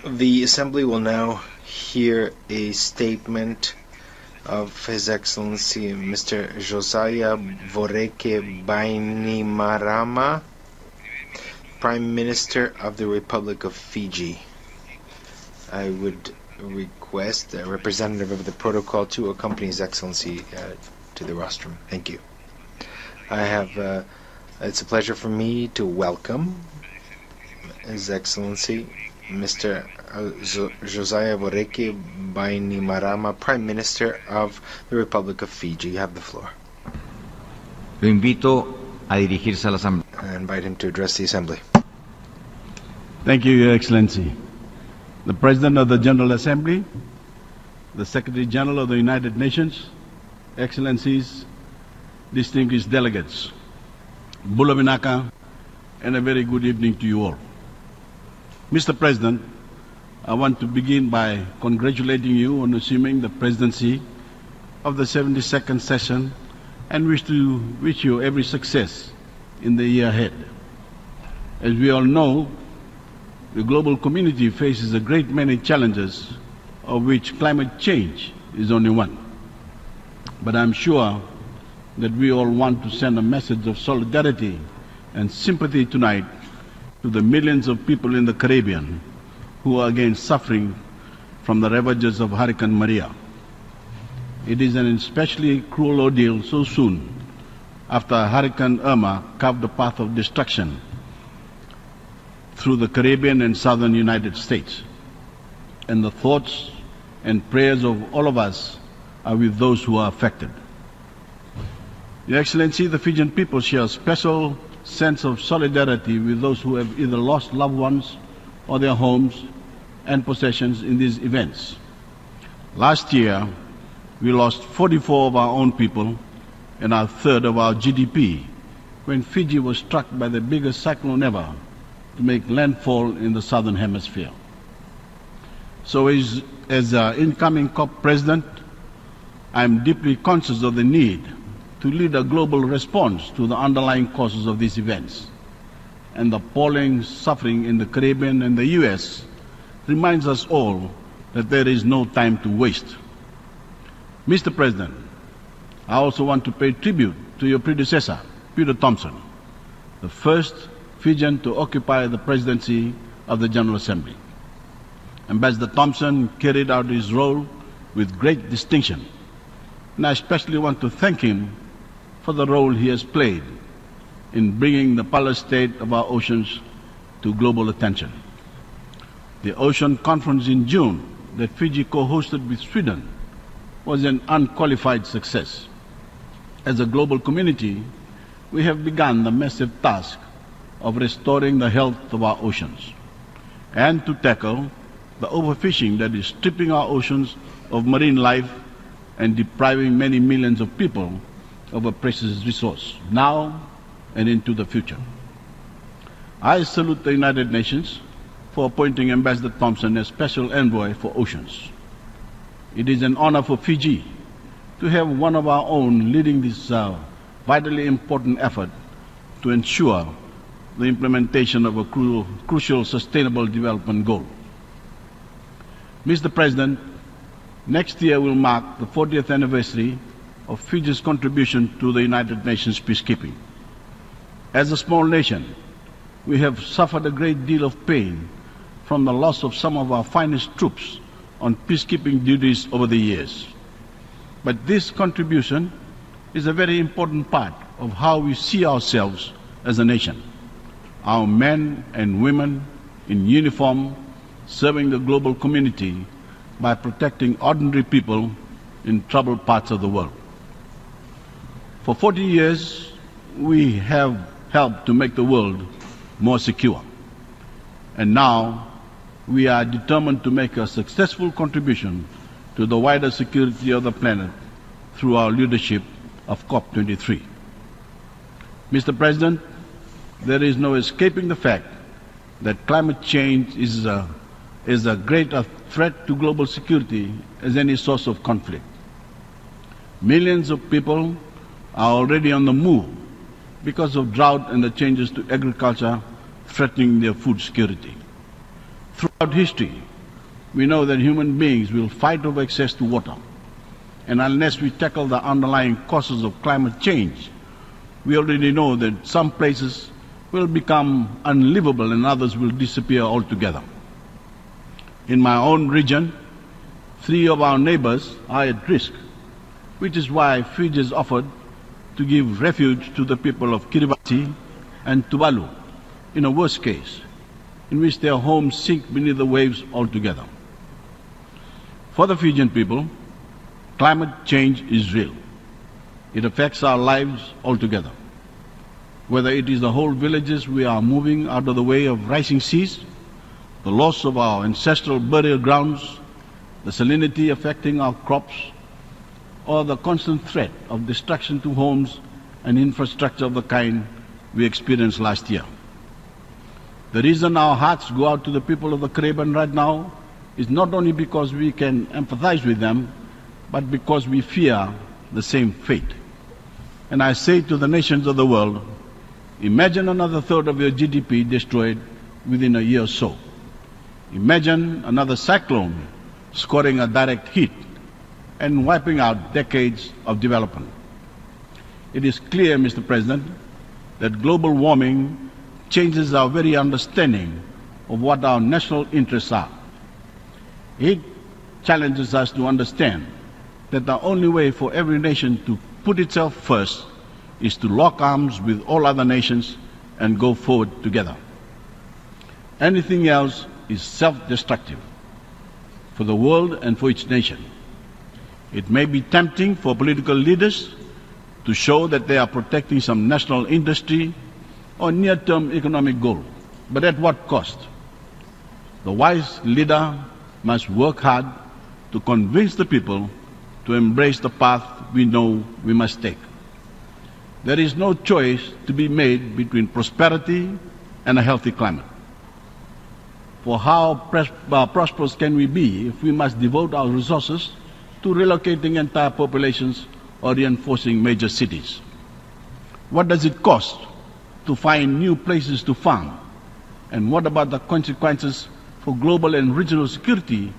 The Assembly will now hear a statement of His Excellency Mr. Josiah Voreke Bainimarama, Prime Minister of the Republic of Fiji. I would request a representative of the protocol to accompany His Excellency to the rostrum. Thank you. It's a pleasure for me to welcome His Excellency Mr. Josiah Voreke Bainimarama, Prime Minister of the Republic of Fiji. You have the floor. Lo invito a dirigirse a la Asamblea. I invite him to address the Assembly. Thank you, Your Excellency. The President of the General Assembly, the Secretary General of the United Nations, Excellencies, distinguished delegates, Bula Vinaka, and a very good evening to you all. Mr. President, I want to begin by congratulating you on assuming the presidency of the 72nd session and wish you every success in the year ahead. As we all know, the global community faces a great many challenges, of which climate change is only one. But I'm sure that we all want to send a message of solidarity and sympathy tonight to the millions of people in the Caribbean who are again suffering from the ravages of Hurricane Maria. It is an especially cruel ordeal so soon after Hurricane Irma carved a path of destruction through the Caribbean and southern United States. And the thoughts and prayers of all of us are with those who are affected. Your Excellency, the Fijian people share a special sense of solidarity with those who have either lost loved ones or their homes and possessions in these events. Last year, we lost 44 of our own people and a third of our GDP when Fiji was struck by the biggest cyclone ever to make landfall in the southern hemisphere. So as incoming COP President, I am deeply conscious of the need to lead a global response to the underlying causes of these events. And the appalling suffering in the Caribbean and the US reminds us all that there is no time to waste. Mr. President, I also want to pay tribute to your predecessor, Peter Thompson, the first Fijian to occupy the presidency of the General Assembly. Ambassador Thompson carried out his role with great distinction, and I especially want to thank him for the role he has played in bringing the parlous state of our oceans to global attention. The Ocean Conference in June that Fiji co-hosted with Sweden was an unqualified success. As a global community, we have begun the massive task of restoring the health of our oceans and to tackle the overfishing that is stripping our oceans of marine life and depriving many millions of people of a precious resource, now and into the future. I salute the United Nations for appointing Ambassador Thompson as Special Envoy for Oceans. It is an honor for Fiji to have one of our own leading this vitally important effort to ensure the implementation of a crucial sustainable development goal. Mr. President, next year will mark the 40th anniversary of Fiji's contribution to the United Nations peacekeeping. As a small nation, we have suffered a great deal of pain from the loss of some of our finest troops on peacekeeping duties over the years. But this contribution is a very important part of how we see ourselves as a nation. Our men and women in uniform serving the global community by protecting ordinary people in troubled parts of the world. For 40 years, we have helped to make the world more secure. And now, we are determined to make a successful contribution to the wider security of the planet through our leadership of COP23. Mr. President, there is no escaping the fact that climate change is as great a threat to global security as any source of conflict. Millions of people are already on the move because of drought and the changes to agriculture threatening their food security. Throughout history, we know that human beings will fight over access to water. And unless we tackle the underlying causes of climate change, we already know that some places will become unlivable and others will disappear altogether. In my own region, 3 of our neighbors are at risk, which is why Fiji has offered to give refuge to the people of Kiribati and Tuvalu in a worst case, in which their homes sink beneath the waves altogether. For the Fijian people, climate change is real. It affects our lives altogether. Whether it is the whole villages we are moving out of the way of rising seas, the loss of our ancestral burial grounds, the salinity affecting our crops, or the constant threat of destruction to homes and infrastructure of the kind we experienced last year. The reason our hearts go out to the people of the Caribbean right now is not only because we can empathize with them, but because we fear the same fate. And I say to the nations of the world, imagine another third of your GDP destroyed within a year or so. Imagine another cyclone scoring a direct hit and wiping out decades of development. It is clear, Mr. President, that global warming changes our very understanding of what our national interests are. It challenges us to understand that the only way for every nation to put itself first is to lock arms with all other nations and go forward together. Anything else is self-destructive for the world and for each nation. It may be tempting for political leaders to show that they are protecting some national industry or near-term economic goal, but at what cost? The wise leader must work hard to convince the people to embrace the path we know we must take. There is no choice to be made between prosperity and a healthy climate. For how prosperous can we be if we must devote our resources to relocating entire populations or reinforcing major cities? What does it cost to find new places to farm? And what about the consequences for global and regional security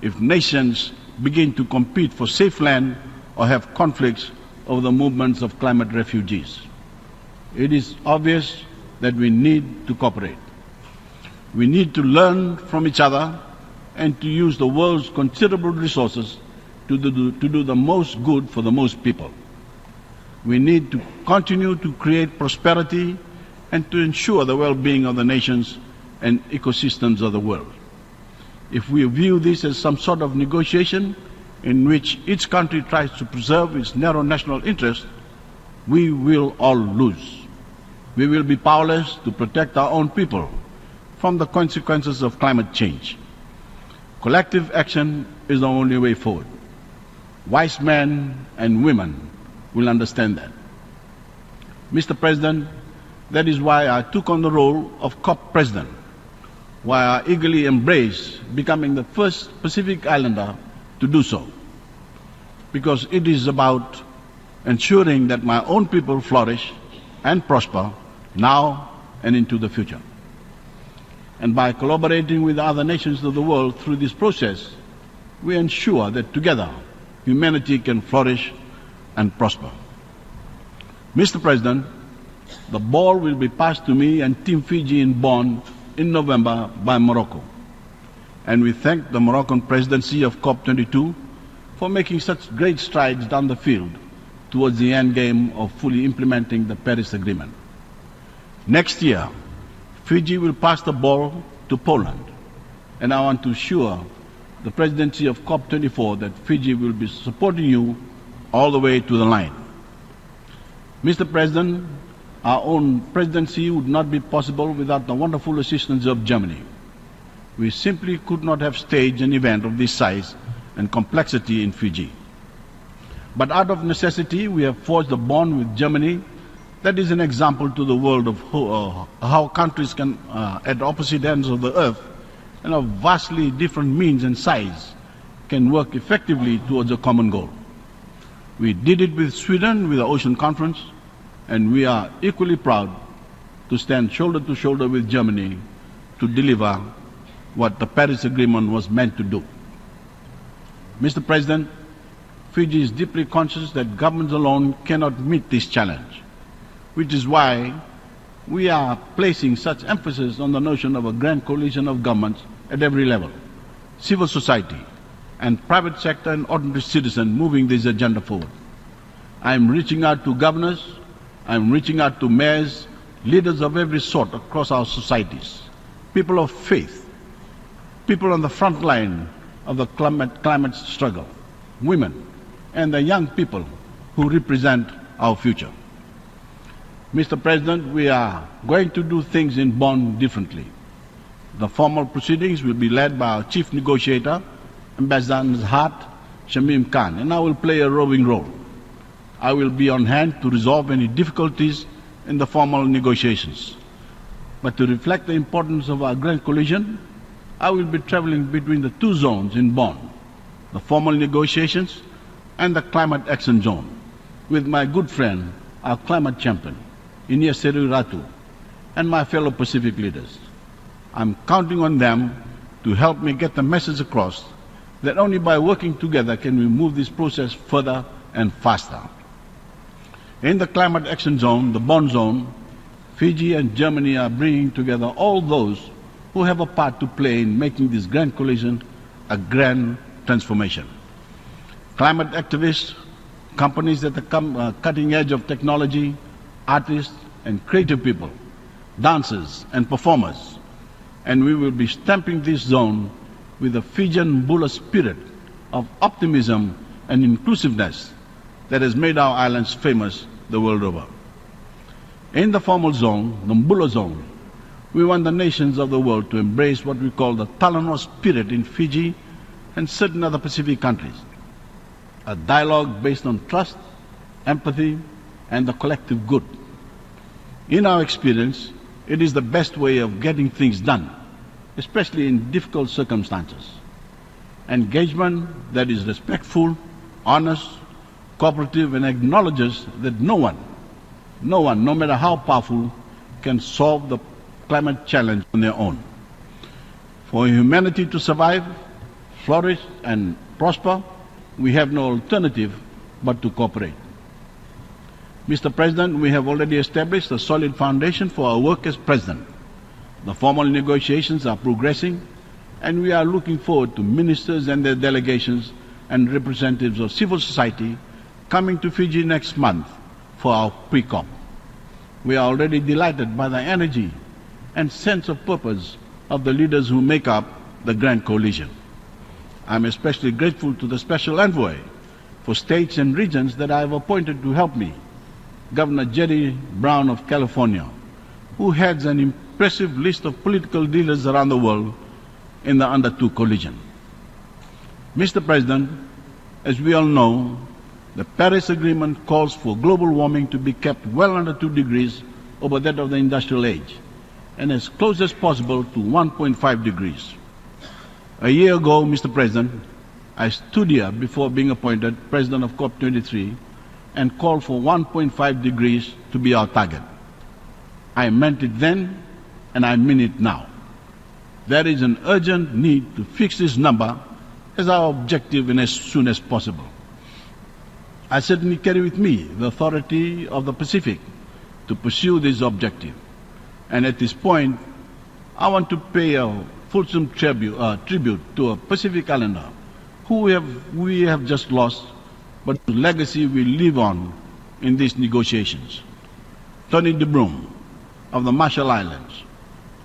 if nations begin to compete for safe land or have conflicts over the movements of climate refugees? It is obvious that we need to cooperate. We need to learn from each other and to use the world's considerable resources to do the most good for the most people. We need to continue to create prosperity and to ensure the well-being of the nations and ecosystems of the world. If we view this as some sort of negotiation in which each country tries to preserve its narrow national interest, we will all lose. We will be powerless to protect our own people from the consequences of climate change. Collective action is the only way forward. Wise men and women will understand that. Mr. President, that is why I took on the role of COP President, why I eagerly embraced becoming the first Pacific Islander to do so. Because it is about ensuring that my own people flourish and prosper now and into the future. And by collaborating with other nations of the world through this process, we ensure that together humanity can flourish and prosper. Mr. President, the ball will be passed to me and Team Fiji in Bonn in November by Morocco. And we thank the Moroccan presidency of COP22 for making such great strides down the field towards the end game of fully implementing the Paris Agreement. Next year, Fiji will pass the ball to Poland, and I want to assure the presidency of COP24 that Fiji will be supporting you all the way to the line. Mr. President, our own presidency would not be possible without the wonderful assistance of Germany. We simply could not have staged an event of this size and complexity in Fiji. But out of necessity, we have forged a bond with Germany that is an example to the world of how countries can, at opposite ends of the earth, and of vastly different means and size, can work effectively towards a common goal. We did it with Sweden with the Ocean Conference, and we are equally proud to stand shoulder to shoulder with Germany to deliver what the Paris Agreement was meant to do. Mr. President, Fiji is deeply conscious that governments alone cannot meet this challenge, which is why we are placing such emphasis on the notion of a grand coalition of governments at every level, civil society, and private sector and ordinary citizens moving this agenda forward. I am reaching out to governors, I am reaching out to mayors, leaders of every sort across our societies, people of faith, people on the front line of the climate struggle, women, and the young people who represent our future. Mr. President, we are going to do things in Bonn differently. The formal proceedings will be led by our chief negotiator, Ambassador Nzhat Shamim Khan, and I will play a roving role. I will be on hand to resolve any difficulties in the formal negotiations. But to reflect the importance of our grand coalition, I will be traveling between the two zones in Bonn, the formal negotiations and the climate action zone, with my good friend, our climate champion, Inieseru Ratu, and my fellow Pacific leaders. I'm counting on them to help me get the message across that only by working together can we move this process further and faster. In the climate action zone, the Bonn zone, Fiji and Germany are bringing together all those who have a part to play in making this grand coalition a grand transformation. Climate activists, companies at the cutting edge of technology, artists and creative people, dancers and performers, and we will be stamping this zone with the Fijian Bula spirit of optimism and inclusiveness that has made our islands famous the world over. In the formal zone, the Mbula zone, we want the nations of the world to embrace what we call the Talanoa spirit in Fiji and certain other Pacific countries. A dialogue based on trust, empathy, and the collective good. In our experience, it is the best way of getting things done, especially in difficult circumstances. Engagement that is respectful, honest, cooperative, and acknowledges that no one, no matter how powerful, can solve the climate challenge on their own. For humanity to survive, flourish, and prosper, we have no alternative but to cooperate. Mr. President, we have already established a solid foundation for our work as President. The formal negotiations are progressing, and we are looking forward to ministers and their delegations and representatives of civil society coming to Fiji next month for our pre-COP. We are already delighted by the energy and sense of purpose of the leaders who make up the Grand Coalition. I am especially grateful to the Special Envoy for states and regions that I have appointed to help me, Governor Jerry Brown of California, who heads an impressive list of political leaders around the world in the Under 2 coalition. Mr. President, as we all know, the Paris Agreement calls for global warming to be kept well under 2 degrees over that of the industrial age, and as close as possible to 1.5 degrees. A year ago, Mr. President, I stood here before being appointed President of COP23 and called for 1.5 degrees to be our target. I meant it then, and I mean it now. There is an urgent need to fix this number as our objective and as soon as possible. I certainly carry with me the authority of the Pacific to pursue this objective. And at this point, I want to pay a fulsome tribute to a Pacific Islander who we have just lost, but whose legacy will live on in these negotiations. Tony de Broom of the Marshall Islands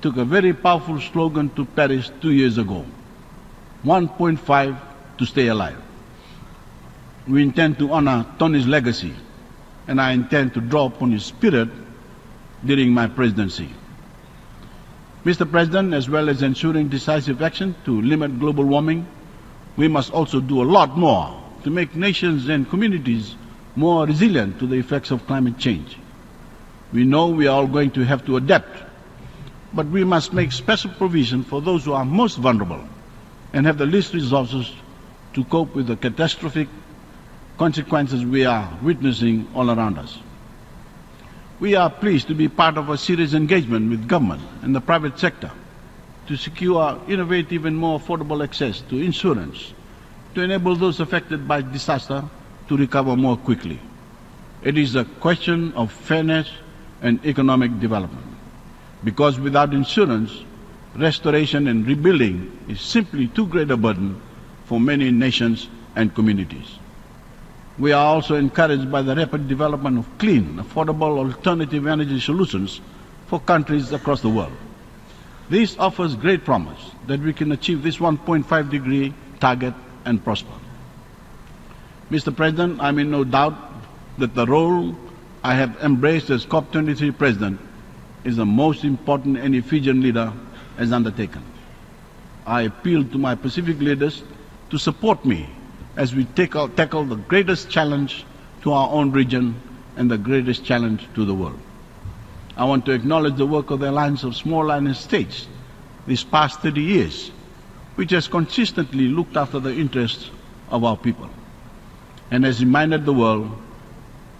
took a very powerful slogan to Paris 2 years ago: 1.5 to stay alive. We intend to honor Tony's legacy, and I intend to draw upon his spirit during my presidency. Mr. President, as well as ensuring decisive action to limit global warming, we must also do a lot more to make nations and communities more resilient to the effects of climate change. We know we are all going to have to adapt, but we must make special provision for those who are most vulnerable and have the least resources to cope with the catastrophic consequences we are witnessing all around us. We are pleased to be part of a serious engagement with government and the private sector to secure innovative and more affordable access to insurance, to enable those affected by disaster to recover more quickly. It is a question of fairness and economic development, because without insurance, restoration and rebuilding is simply too great a burden for many nations and communities. We are also encouraged by the rapid development of clean, affordable alternative energy solutions for countries across the world. This offers great promise that we can achieve this 1.5-degree target and prosper. Mr. President, I'm in no doubt that the role I have embraced as COP23 President is the most important any Fijian leader has undertaken. I appeal to my Pacific leaders to support me as we tackle the greatest challenge to our own region and the greatest challenge to the world. I want to acknowledge the work of the Alliance of Small Island States these past 30 years, which has consistently looked after the interests of our people and has reminded the world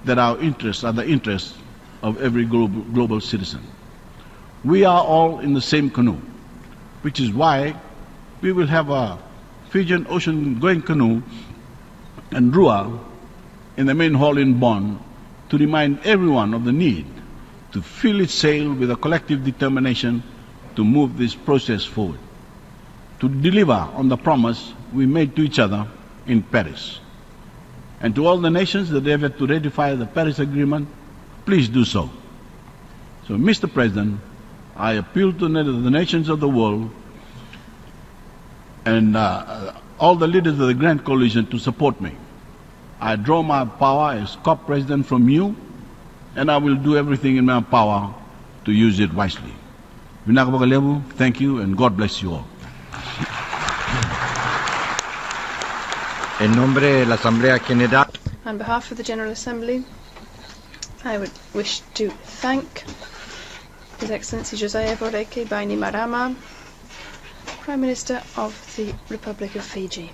that our interests are the interests of every global citizen. We are all in the same canoe, which is why we will have a Fijian ocean-going canoe and Rua in the main hall in Bonn to remind everyone of the need to fill its sail with a collective determination to move this process forward, to deliver on the promise we made to each other in Paris. And to all the nations that have yet to ratify the Paris Agreement, please do so. So, Mr. President, I appeal to the nations of the world and all the leaders of the Grand Coalition to support me. I draw my power as COP President from you, and I will do everything in my power to use it wisely. Thank you, and God bless you all. En nombre de la Asamblea General. On behalf of the General Assembly, I would wish to thank His Excellency Josiah Voreke Bainimarama, Prime Minister of the Republic of Fiji.